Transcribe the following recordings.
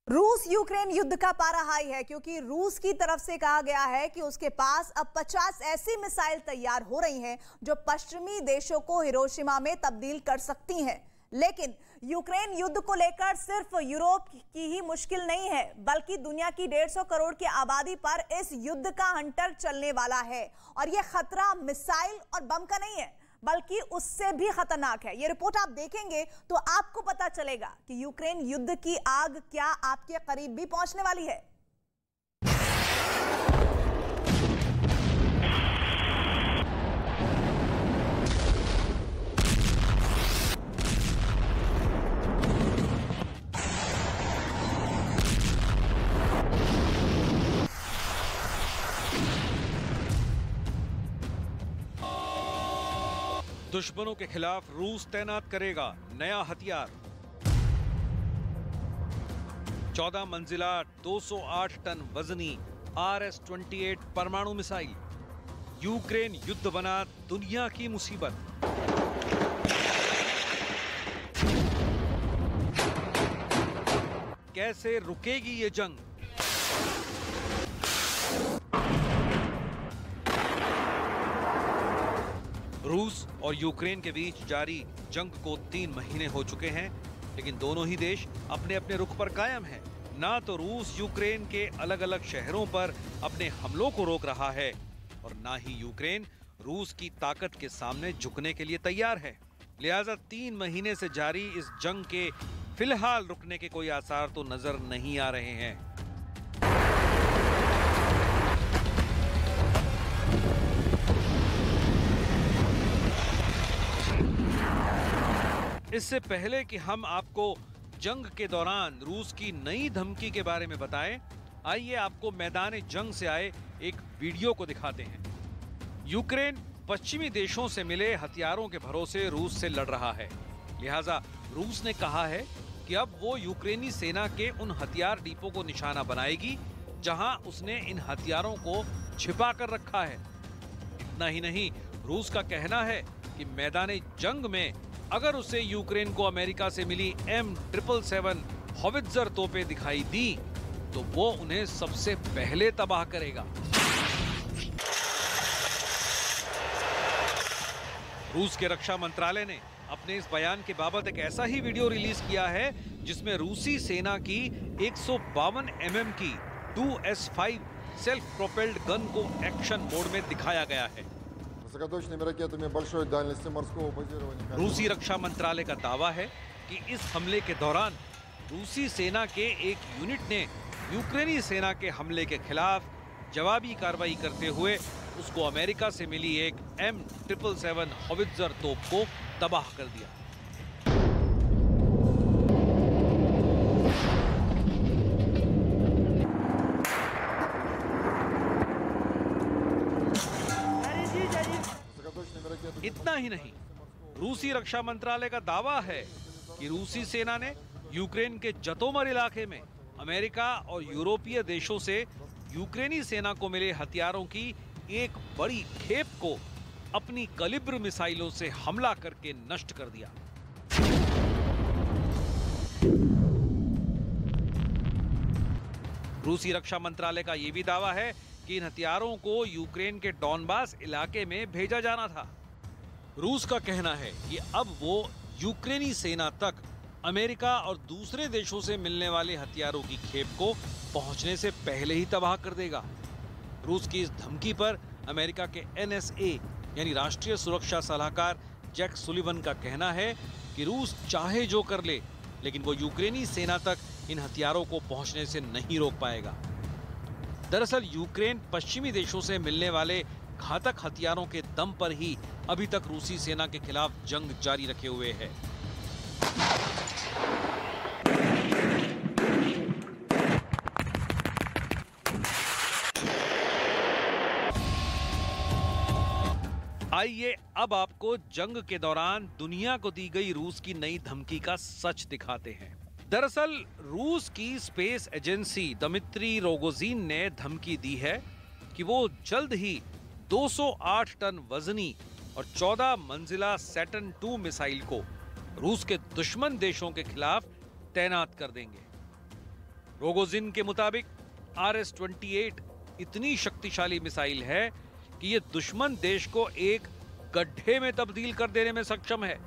रूस यूक्रेन युद्ध का पारा हाई है क्योंकि रूस की तरफ से कहा गया है कि उसके पास अब 50 ऐसी मिसाइल तैयार हो रही हैं जो पश्चिमी देशों को हिरोशिमा में तब्दील कर सकती हैं। लेकिन यूक्रेन युद्ध को लेकर सिर्फ यूरोप की ही मुश्किल नहीं है, बल्कि दुनिया की 150 करोड़ की आबादी पर इस युद्ध का हंटर चलने वाला है। और यह खतरा मिसाइल और बम का नहीं है, बल्कि उससे भी खतरनाक है। ये रिपोर्ट आप देखेंगे तो आपको पता चलेगा कि यूक्रेन युद्ध की आग क्या आपके करीब भी पहुंचने वाली है। दुश्मनों के खिलाफ रूस तैनात करेगा नया हथियार। 14 मंजिला 208 टन वजनी RS-28 परमाणु मिसाइल। यूक्रेन युद्ध बना दुनिया की मुसीबत। कैसे रुकेगी ये जंग? रूस और यूक्रेन के बीच जारी जंग को 3 महीने हो चुके हैं, लेकिन दोनों ही देश अपने अपने रुख पर कायम हैं। ना तो रूस यूक्रेन के अलग अलग शहरों पर अपने हमलों को रोक रहा है और ना ही यूक्रेन रूस की ताकत के सामने झुकने के लिए तैयार है। लिहाजा 3 महीने से जारी इस जंग के फिलहाल रुकने के कोई आसार तो नजर नहीं आ रहे हैं। इससे पहले कि हम आपको जंग के दौरान रूस की नई धमकी के बारे में बताएं, आइए आपको मैदान जंग से आए एक वीडियो को दिखाते हैं। यूक्रेन पश्चिमी देशों से मिले हथियारों के भरोसे रूस से लड़ रहा है। लिहाजा रूस ने कहा है कि अब वो यूक्रेनी सेना के उन हथियार डिपो को निशाना बनाएगी जहां उसने इन हथियारों को छिपा कर रखा है। इतना ही नहीं, रूस का कहना है कि मैदान जंग में अगर उसे यूक्रेन को अमेरिका से मिली M777 हॉवित्जर तोपें दिखाई दी तो वो उन्हें सबसे पहले तबाह करेगा। रूस के रक्षा मंत्रालय ने अपने इस बयान के बाबत एक ऐसा ही वीडियो रिलीज किया है जिसमें रूसी सेना की 152 mm की 2S5 सेल्फ प्रोपेल्ड गन को एक्शन मोड में दिखाया गया है। रूसी रक्षा मंत्रालय का दावा है कि इस हमले के दौरान रूसी सेना के एक यूनिट ने यूक्रेनी सेना के हमले के खिलाफ जवाबी कार्रवाई करते हुए उसको अमेरिका से मिली एक M777 हॉवित्जर तोप को तबाह कर दिया। इतना ही नहीं, रूसी रक्षा मंत्रालय का दावा है कि रूसी सेना ने यूक्रेन के जतोमर इलाके में अमेरिका और यूरोपीय देशों से यूक्रेनी सेना को मिले हथियारों की एक बड़ी खेप को अपनी कलिब्र मिसाइलों से हमला करके नष्ट कर दिया। रूसी रक्षा मंत्रालय का यह भी दावा है कि इन हथियारों को यूक्रेन के डॉनबास इलाके में भेजा जाना था। रूस का कहना है कि अब वो यूक्रेनी सेना तक अमेरिका और दूसरे देशों से मिलने वाले हथियारों की खेप को पहुंचने से पहले ही तबाह कर देगा। रूस की इस धमकी पर अमेरिका के NSA यानी राष्ट्रीय सुरक्षा सलाहकार जैक सुलिवन का कहना है कि रूस चाहे जो कर ले, लेकिन वो यूक्रेनी सेना तक इन हथियारों को पहुंचने से नहीं रोक पाएगा। दरअसल यूक्रेन पश्चिमी देशों से मिलने वाले घातक हथियारों के दम पर ही अभी तक रूसी सेना के खिलाफ जंग जारी रखे हुए है। आइए अब आपको जंग के दौरान दुनिया को दी गई रूस की नई धमकी का सच दिखाते हैं। दरअसल रूस की स्पेस एजेंसी दमित्री रोगोजिन ने धमकी दी है कि वो जल्द ही 208 टन वजनी और 14 मंजिला सैटर्न 2 मिसाइल को रूस के दुश्मन देशों के खिलाफ तैनात कर देंगे। रोगोजिन के मुताबिक RS-28 इतनी शक्तिशाली मिसाइल है कि ये दुश्मन देश को एक गड्ढे में तब्दील कर देने में सक्षम है।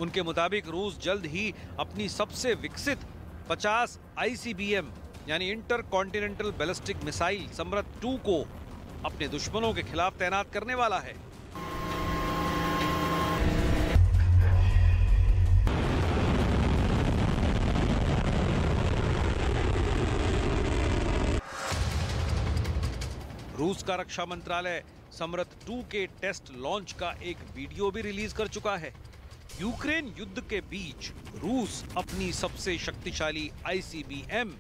उनके मुताबिक रूस जल्द ही अपनी सबसे विकसित 50 ICBM यानी इंटर कॉन्टिनेंटल बैलिस्टिक मिसाइल समरत 2 को अपने दुश्मनों के खिलाफ तैनात करने वाला है। रूस का रक्षा मंत्रालय समरत 2 के टेस्ट लॉन्च का एक वीडियो भी रिलीज कर चुका है। यूक्रेन युद्ध के बीच रूस अपनी सबसे शक्तिशाली ICBM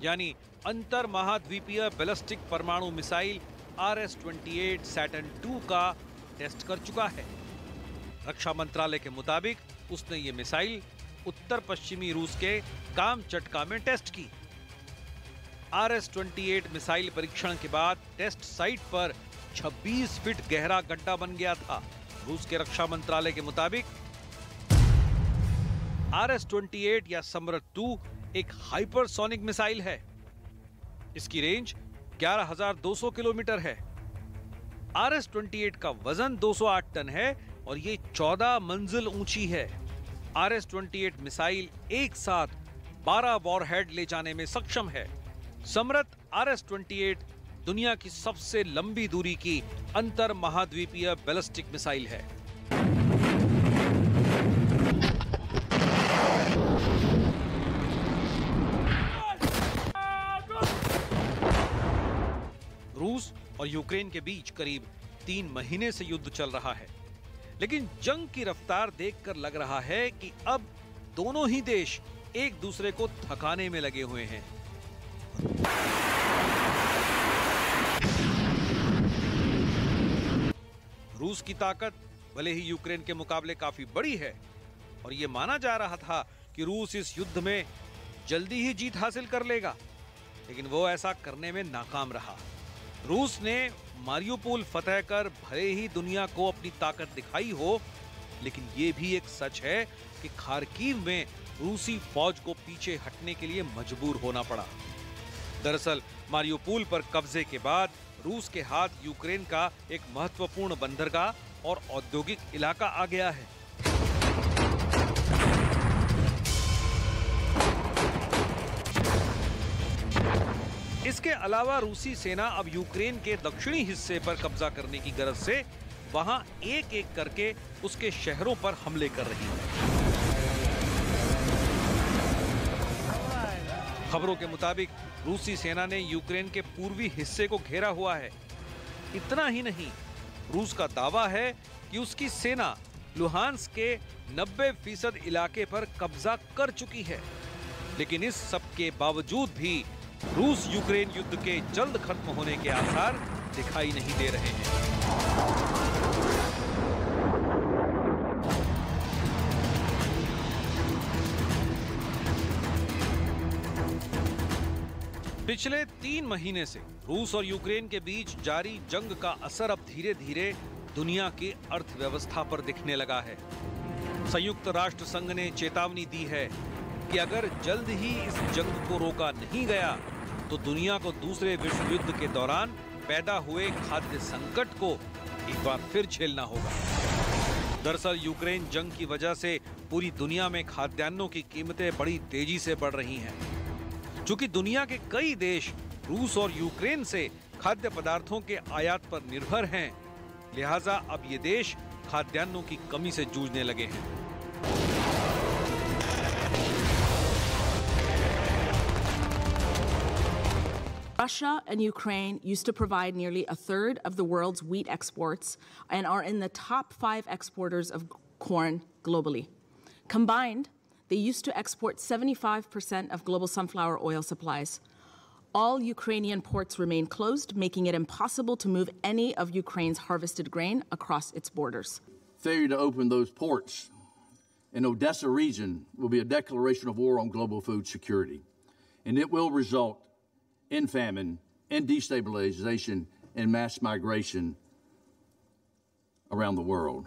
यानी अंतर महाद्वीपीय बैलिस्टिक परमाणु मिसाइल RS-28 सैटर्न 2 का टेस्ट कर चुका है। रक्षा मंत्रालय के मुताबिक उसने ये मिसाइल उत्तर पश्चिमी रूस के कामचटका में टेस्ट की। RS-28 मिसाइल परीक्षण के बाद टेस्ट साइट पर 26 फीट गहरा गड्ढा बन गया था। रूस के रक्षा मंत्रालय के मुताबिक RS-28 या समरत 2 एक हाइपरसोनिक मिसाइल है। इसकी रेंज 11,200 किलोमीटर है। RS-28 का वजन 208 टन है और ये 14 मंजिल ऊंची है। RS-28 मिसाइल एक साथ 12 वॉरहेड ले जाने में सक्षम है। समरत RS-28 दुनिया की सबसे लंबी दूरी की अंतर महाद्वीपीय बैलिस्टिक मिसाइल है। रूस और यूक्रेन के बीच करीब 3 महीने से युद्ध चल रहा है, लेकिन जंग की रफ्तार देखकर लग रहा है कि अब दोनों ही देश एक दूसरे को थकाने में लगे हुए हैं। रूस की ताकत भले ही यूक्रेन के मुकाबले काफी बड़ी है और यह माना जा रहा था कि रूस इस युद्ध में जल्दी ही जीत हासिल कर लेगा, लेकिन वो ऐसा करने में नाकाम रहा। रूस ने मारियुपोल फतह कर भले ही दुनिया को अपनी ताकत दिखाई हो, लेकिन यह भी एक सच है कि खार्किव में रूसी फौज को पीछे हटने के लिए मजबूर होना पड़ा। दरअसल मारियुपोल पर कब्जे के बाद रूस के हाथ यूक्रेन का एक महत्वपूर्ण बंदरगाह और औद्योगिक इलाका आ गया है। इसके अलावा रूसी सेना अब यूक्रेन के दक्षिणी हिस्से पर कब्जा करने की गरज से वहां एक एक करके उसके शहरों पर हमले कर रही है। खबरों के मुताबिक रूसी सेना ने यूक्रेन के पूर्वी हिस्से को घेरा हुआ है। इतना ही नहीं, रूस का दावा है कि उसकी सेना लुहांस्क के 90% इलाके पर कब्जा कर चुकी है। लेकिन इस सब के बावजूद भी रूस यूक्रेन युद्ध के जल्द खत्म होने के आसार दिखाई नहीं दे रहे हैं। पिछले 3 महीने से रूस और यूक्रेन के बीच जारी जंग का असर अब धीरे धीरे दुनिया की अर्थव्यवस्था पर दिखने लगा है। संयुक्त राष्ट्र संघ ने चेतावनी दी है कि अगर जल्द ही इस जंग को रोका नहीं गया तो दुनिया को दूसरे विश्व युद्ध के दौरान पैदा हुए खाद्य संकट को एक बार फिर झेलना होगा। दरअसल यूक्रेन जंग की वजह से पूरी दुनिया में खाद्यान्नों की कीमतें बड़ी तेजी से बढ़ रही हैं। चूंकि दुनिया के कई देश रूस और यूक्रेन से खाद्य पदार्थों के आयात पर निर्भर हैं, लिहाजा अब ये देश खाद्यान्नों की कमी से जूझने लगे हैं। Russia and Ukraine used to provide nearly a third of the world's wheat exports and are in the top 5 exporters of corn globally. Combined, they used to export 75% of global sunflower oil supplies. All Ukrainian ports remain closed, making it impossible to move any of Ukraine's harvested grain across its borders. Failure to open those ports in Odessa region will be a declaration of war on global food security, and it will result in famine, in destabilization, and mass migration around the world.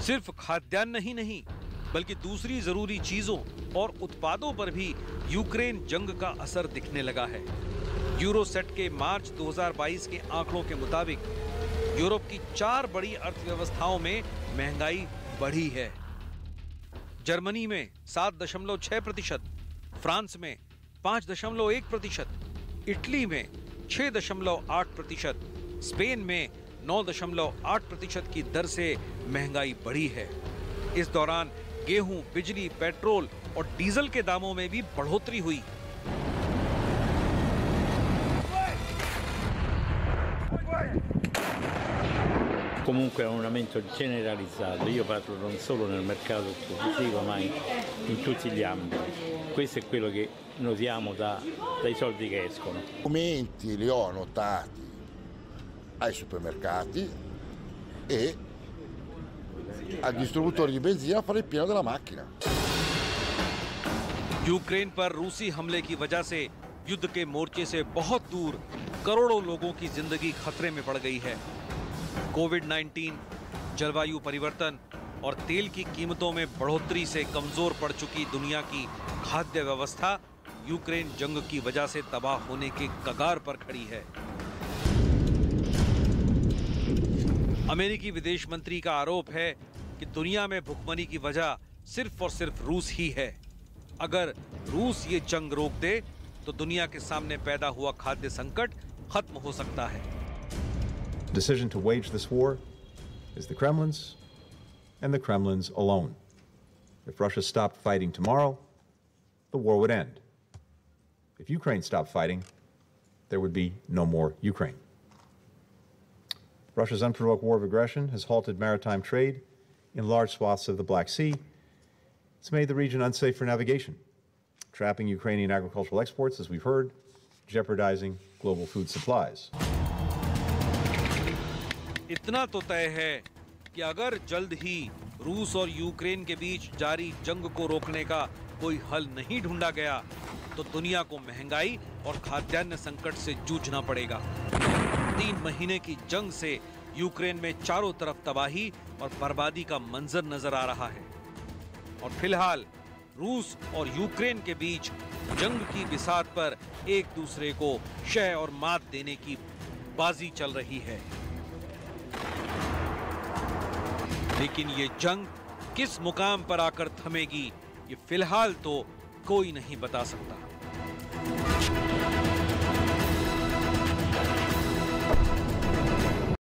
सिर्फ खाद्यान्न ही नहीं, बल्कि दूसरी जरूरी चीजों और उत्पादों पर भी यूक्रेन जंग का असर दिखने लगा है। यूरोसेट के मार्च 2022 के आंकड़ों के मुताबिक यूरोप की 4 बड़ी अर्थव्यवस्थाओं में महंगाई बढ़ी है। जर्मनी में 7.6%, फ्रांस में 5.1%, इटली में 6.8%, स्पेन में 9.8% की दर से महंगाई बढ़ी है। इस दौरान गेहूं, बिजली, पेट्रोल और डीजल के दामों में भी बढ़ोतरी हुई। Comunque è un aumento generalizzato, io parlo non solo nel mercato esclusivo ma in tutti gli ambiti. Questo è quello che notiamo dai soldi che escono. Aumenti li ho notati ai supermercati e al distributore di benzina a fare il pieno della macchina. Ukraine पर रूसी हमले की वजह से युद्ध के मोर्चे से बहुत दूर करोड़ों लोगों की जिंदगी खतरे में पड़ गई है। कोविड-19, जलवायु परिवर्तन और तेल की कीमतों में बढ़ोतरी से कमजोर पड़ चुकी दुनिया की खाद्य व्यवस्था यूक्रेन जंग की वजह से तबाह होने के कगार पर खड़ी है। अमेरिकी विदेश मंत्री का आरोप है कि दुनिया में भुखमरी की वजह सिर्फ और सिर्फ रूस ही है। अगर रूस ये जंग रोक दे तो दुनिया के सामने पैदा हुआ खाद्य संकट खत्म हो सकता है। Decision to wage this war is the Kremlin's and the Kremlin's alone. If Russia stopped fighting tomorrow, the war would end. If Ukraine stopped fighting, there would be no more Ukraine. Russia's unprovoked war of aggression has halted maritime trade in large swaths of the Black Sea. It's made the region unsafe for navigation, trapping Ukrainian agricultural exports, as we've heard, jeopardizing global food supplies. इतना तो तय है कि अगर जल्द ही रूस और Ukraine के बीच जारी जंग को रोकने का कोई हल नहीं ढूंढा गया तो दुनिया को महंगाई और खाद्यान्न संकट से जूझना पड़ेगा। 3 महीने की जंग से यूक्रेन में चारों तरफ तबाही और बर्बादी का मंजर नजर आ रहा है और फिलहाल रूस और यूक्रेन के बीच जंग की बिसात पर एक दूसरे को शह और मात देने की बाजी चल रही है। लेकिन ये जंग किस मुकाम पर आकर थमेगी, ये फिलहाल तो कोई नहीं बता सकता।